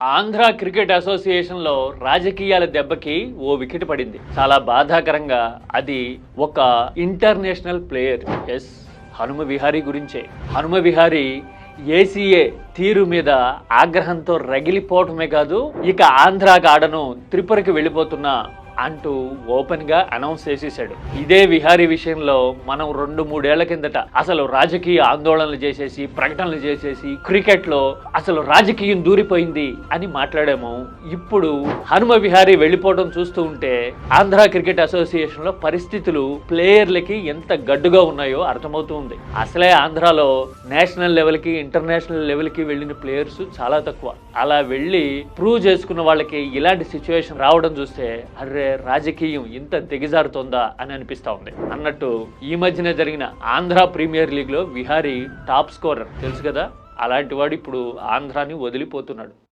Andhra cricket అసోసియేషన్‌లో రాజకీయాల దెబ్బకి ఓ వికెట్ పడింది. చాలా బాధాకరంగా అది ఒక ఇంటర్నేషనల్ ప్లేయర్. హనుమ విహారీ గురించే. హనుమ విహారీ ఏసీఏ తీరు మీద ఆగ్రహంతో రగిలిపోవటమే కాదు, ఇక ఆంధ్రాకి ఆడను, త్రిపురకి వెళ్ళిపోతున్నా అంటూ ఓపెన్ గా అనౌన్స్ చేసేసాడు. ఇదే విహారీ విషయంలో మనం 2-3 ఏళ్ల కిందట అసలు రాజకీయ ఆందోళనలు చేసేసి, ప్రకటనలు చేసేసి, క్రికెట్ లో అసలు రాజకీయం దూరిపోయింది అని మాట్లాడాము. ఇప్పుడు హనుమ విహారీ వెళ్ళిపోవడం చూస్తూ ఉంటే ఆంధ్ర క్రికెట్ అసోసియేషన్ లో పరిస్థితులు ప్లేయర్లకి ఎంత గడ్డుగా ఉన్నాయో అర్థమవుతూ ఉంది. అసలే ఆంధ్రాలో నేషనల్ లెవెల్ కి, ఇంటర్నేషనల్ లెవెల్ కి వెళ్ళిన ప్లేయర్స్ చాలా తక్కువ. అలా వెళ్ళి ప్రూవ్ చేసుకున్న వాళ్ళకి ఇలాంటి సిచ్యువేషన్ రావడం చూస్తే అర్రే రాజకీయం ఇంత దిగజారుతోందా అని అనిపిస్తా ఉంది. అన్నట్టు ఈ మధ్యన జరిగిన ఆంధ్ర ప్రీమియర్ లీగ్ లో విహారీ టాప్ స్కోరర్ తెలుసు కదా, అలాంటి వాడు ఇప్పుడు ఆంధ్రాని వదిలిపోతున్నాడు.